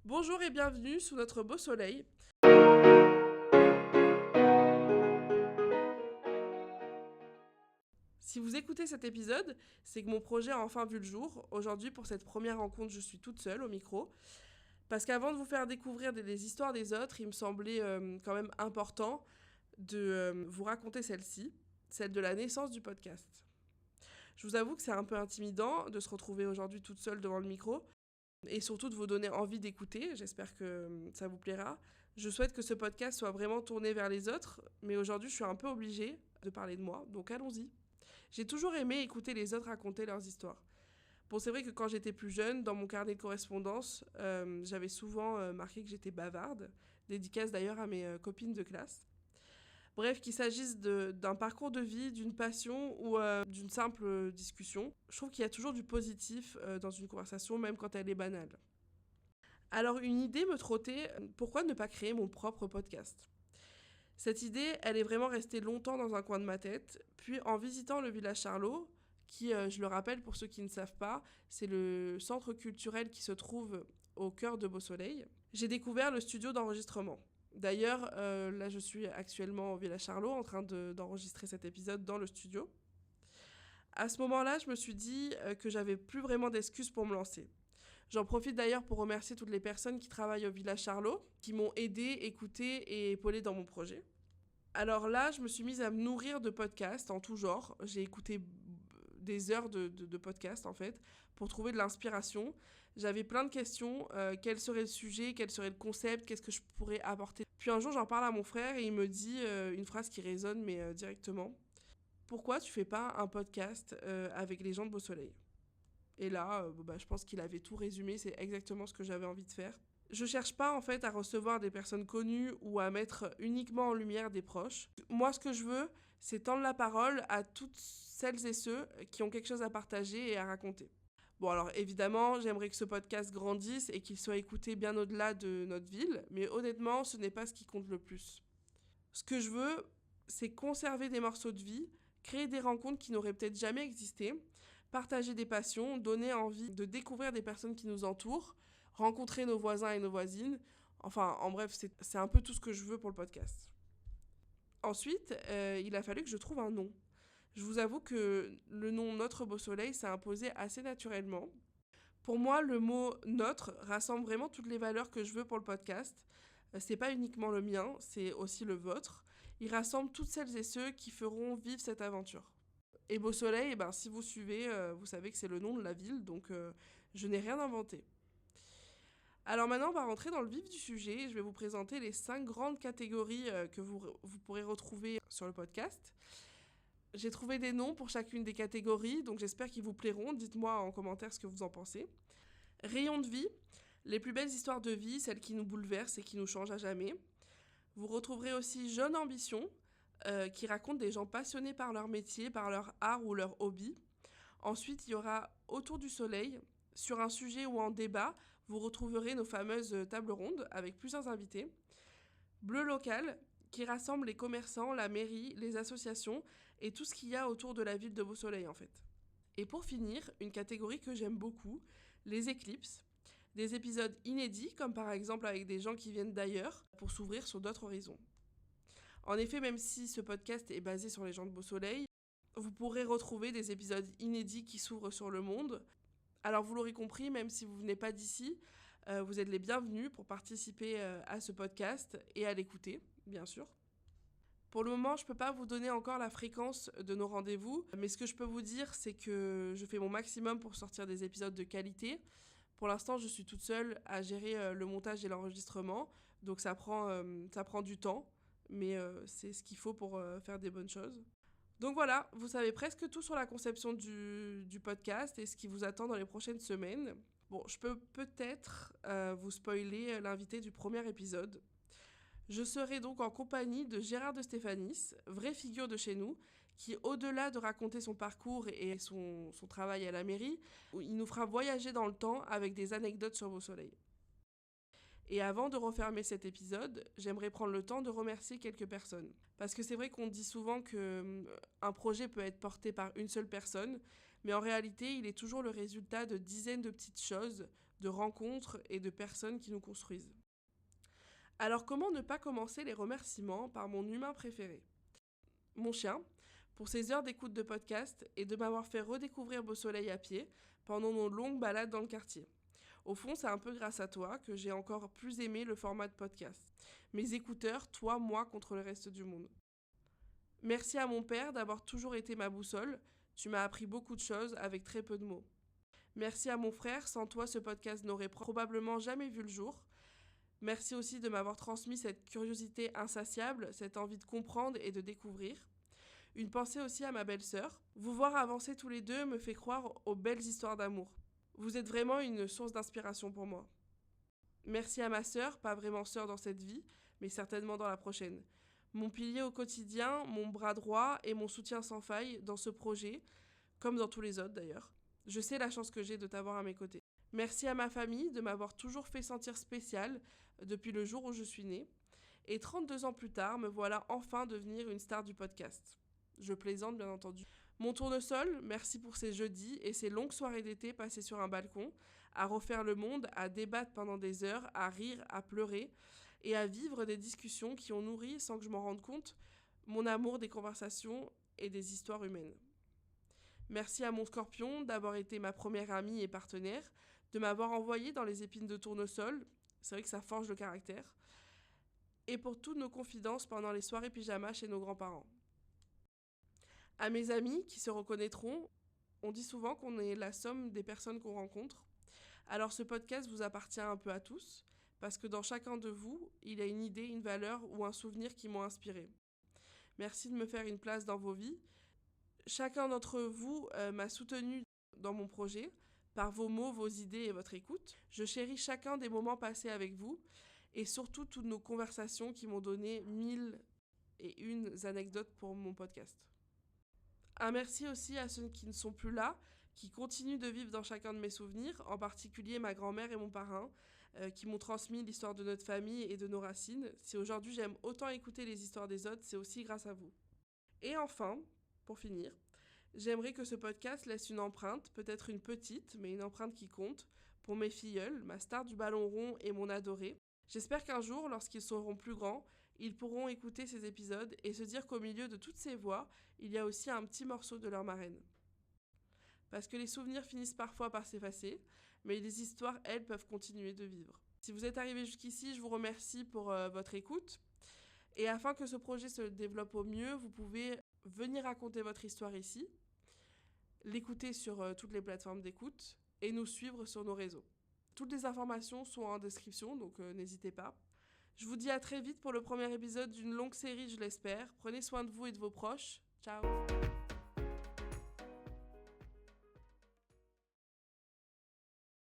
Bonjour et bienvenue sous notre beau soleil. Si vous écoutez cet épisode, c'est que mon projet a enfin vu le jour. Aujourd'hui, pour cette première rencontre, je suis toute seule au micro. Parce qu'avant de vous faire découvrir des histoires des autres, il me semblait quand même important de vous raconter celle-ci, celle de la naissance du podcast. Je vous avoue que c'est un peu intimidant de se retrouver aujourd'hui toute seule devant le micro et surtout de vous donner envie d'écouter. J'espère que ça vous plaira. Je souhaite que ce podcast soit vraiment tourné vers les autres, mais aujourd'hui je suis un peu obligée de parler de moi, donc allons-y. J'ai toujours aimé écouter les autres raconter leurs histoires. Bon, c'est vrai que quand j'étais plus jeune, dans mon carnet de correspondance, j'avais souvent marqué que j'étais bavarde, dédicace d'ailleurs à mes copines de classe. Bref, qu'il s'agisse d'un parcours de vie, d'une passion ou d'une simple discussion, je trouve qu'il y a toujours du positif dans une conversation, même quand elle est banale. Alors une idée me trottait, pourquoi ne pas créer mon propre podcast? Cette idée, elle est vraiment restée longtemps dans un coin de ma tête, puis en visitant le village Charlot, qui, je le rappelle pour ceux qui ne savent pas, c'est le centre culturel qui se trouve au cœur de Beausoleil, j'ai découvert le studio d'enregistrement. D'ailleurs, là je suis actuellement au village Charlot en train d'enregistrer cet épisode dans le studio. À ce moment-là, je me suis dit que j'avais plus vraiment d'excuses pour me lancer. J'en profite d'ailleurs pour remercier toutes les personnes qui travaillent au village Charlot, qui m'ont aidé, écouté et épaulé dans mon projet. Alors là, je me suis mise à me nourrir de podcasts en tout genre. J'ai écouté des heures de podcasts en fait pour trouver de l'inspiration. J'avais plein de questions. Quel serait le sujet? Quel serait le concept? Qu'est-ce que je pourrais apporter? Puis un jour, j'en parle à mon frère et il me dit une phrase qui résonne mais directement. Pourquoi tu fais pas un podcast avec les gens de Beausoleil? Et là, je pense qu'il avait tout résumé. C'est exactement ce que j'avais envie de faire. Je cherche pas en fait à recevoir des personnes connues ou à mettre uniquement en lumière des proches. Moi, ce que je veux, c'est tendre la parole à toutes celles et ceux qui ont quelque chose à partager et à raconter. Bon, alors évidemment, j'aimerais que ce podcast grandisse et qu'il soit écouté bien au-delà de notre ville, mais honnêtement, ce n'est pas ce qui compte le plus. Ce que je veux, c'est conserver des morceaux de vie, créer des rencontres qui n'auraient peut-être jamais existé, partager des passions, donner envie de découvrir des personnes qui nous entourent, rencontrer nos voisins et nos voisines. Enfin, en bref, c'est un peu tout ce que je veux pour le podcast. Ensuite, il a fallu que je trouve un nom. Je vous avoue que le nom Notre Beau Soleil s'est imposé assez naturellement. Pour moi, le mot notre rassemble vraiment toutes les valeurs que je veux pour le podcast. C'est pas uniquement le mien, c'est aussi le vôtre. Il rassemble toutes celles et ceux qui feront vivre cette aventure. Et Beau Soleil, si vous suivez, vous savez que c'est le nom de la ville, donc je n'ai rien inventé. Alors maintenant, on va rentrer dans le vif du sujet. Je vais vous présenter les 5 grandes catégories que vous pourrez retrouver sur le podcast. J'ai trouvé des noms pour chacune des catégories, donc j'espère qu'ils vous plairont. Dites-moi en commentaire ce que vous en pensez. Rayon de vie, les plus belles histoires de vie, celles qui nous bouleversent et qui nous changent à jamais. Vous retrouverez aussi Jeune Ambition, qui raconte des gens passionnés par leur métier, par leur art ou leur hobby. Ensuite, il y aura Autour du soleil, sur un sujet ou en débat, vous retrouverez nos fameuses tables rondes avec plusieurs invités. Bleu local, qui rassemble les commerçants, la mairie, les associations et tout ce qu'il y a autour de la ville de Beausoleil en fait. Et pour finir, une catégorie que j'aime beaucoup, les éclipses. Des épisodes inédits, comme par exemple avec des gens qui viennent d'ailleurs, pour s'ouvrir sur d'autres horizons. En effet, même si ce podcast est basé sur les gens de Beausoleil, vous pourrez retrouver des épisodes inédits qui s'ouvrent sur le monde. Alors vous l'aurez compris, même si vous venez pas d'ici, vous êtes les bienvenus pour participer à ce podcast et à l'écouter, bien sûr. Pour le moment, je ne peux pas vous donner encore la fréquence de nos rendez-vous, mais ce que je peux vous dire, c'est que je fais mon maximum pour sortir des épisodes de qualité. Pour l'instant, je suis toute seule à gérer le montage et l'enregistrement, donc ça prend du temps, mais c'est ce qu'il faut pour faire des bonnes choses. Donc voilà, vous savez presque tout sur la conception du podcast et ce qui vous attend dans les prochaines semaines. Bon, je peux peut-être vous spoiler l'invité du premier épisode. Je serai donc en compagnie de Gérard de Stéphanis, vraie figure de chez nous, qui, au-delà de raconter son parcours et son travail à la mairie, il nous fera voyager dans le temps avec des anecdotes sur Beausoleil. Et avant de refermer cet épisode, j'aimerais prendre le temps de remercier quelques personnes. Parce que c'est vrai qu'on dit souvent qu'un projet peut être porté par une seule personne, mais en réalité, il est toujours le résultat de dizaines de petites choses, de rencontres et de personnes qui nous construisent. Alors comment ne pas commencer les remerciements par mon humain préféré ? Mon chien, pour ses heures d'écoute de podcast et de m'avoir fait redécouvrir Beau Soleil à pied pendant nos longues balades dans le quartier. Au fond, c'est un peu grâce à toi que j'ai encore plus aimé le format de podcast. Mes écouteurs, toi, moi, contre le reste du monde. Merci à mon père d'avoir toujours été ma boussole. Tu m'as appris beaucoup de choses avec très peu de mots. Merci à mon frère, sans toi ce podcast n'aurait probablement jamais vu le jour. Merci aussi de m'avoir transmis cette curiosité insatiable, cette envie de comprendre et de découvrir. Une pensée aussi à ma belle-sœur. Vous voir avancer tous les deux me fait croire aux belles histoires d'amour. Vous êtes vraiment une source d'inspiration pour moi. Merci à ma sœur, pas vraiment sœur dans cette vie, mais certainement dans la prochaine. Mon pilier au quotidien, mon bras droit et mon soutien sans faille dans ce projet, comme dans tous les autres d'ailleurs. Je sais la chance que j'ai de t'avoir à mes côtés. Merci à ma famille de m'avoir toujours fait sentir spéciale depuis le jour où je suis née. Et 32 ans plus tard, me voilà enfin devenir une star du podcast. Je plaisante bien entendu. Mon tournesol, merci pour ces jeudis et ces longues soirées d'été passées sur un balcon, à refaire le monde, à débattre pendant des heures, à rire, à pleurer et à vivre des discussions qui ont nourri, sans que je m'en rende compte, mon amour des conversations et des histoires humaines. Merci à mon scorpion d'avoir été ma première amie et partenaire, de m'avoir envoyé dans les épines de tournesol, c'est vrai que ça forge le caractère, et pour toutes nos confidences pendant les soirées pyjama chez nos grands-parents. À mes amis qui se reconnaîtront, on dit souvent qu'on est la somme des personnes qu'on rencontre. Alors ce podcast vous appartient un peu à tous, parce que dans chacun de vous, il y a une idée, une valeur ou un souvenir qui m'ont inspiré. Merci de me faire une place dans vos vies. Chacun d'entre vous m'a soutenu dans mon projet, par vos mots, vos idées et votre écoute. Je chéris chacun des moments passés avec vous, et surtout toutes nos conversations qui m'ont donné 1001 anecdotes pour mon podcast. Un merci aussi à ceux qui ne sont plus là, qui continuent de vivre dans chacun de mes souvenirs, en particulier ma grand-mère et mon parrain, qui m'ont transmis l'histoire de notre famille et de nos racines. Si aujourd'hui j'aime autant écouter les histoires des autres, c'est aussi grâce à vous. Et enfin, pour finir, j'aimerais que ce podcast laisse une empreinte, peut-être une petite, mais une empreinte qui compte, pour mes filleuls, ma star du ballon rond et mon adoré. J'espère qu'un jour, lorsqu'ils seront plus grands, ils pourront écouter ces épisodes et se dire qu'au milieu de toutes ces voix, il y a aussi un petit morceau de leur marraine. Parce que les souvenirs finissent parfois par s'effacer, mais les histoires, elles, peuvent continuer de vivre. Si vous êtes arrivés jusqu'ici, je vous remercie pour votre écoute. Et afin que ce projet se développe au mieux, vous pouvez venir raconter votre histoire ici, l'écouter sur toutes les plateformes d'écoute et nous suivre sur nos réseaux. Toutes les informations sont en description, donc n'hésitez pas. Je vous dis à très vite pour le premier épisode d'une longue série, je l'espère. Prenez soin de vous et de vos proches. Ciao!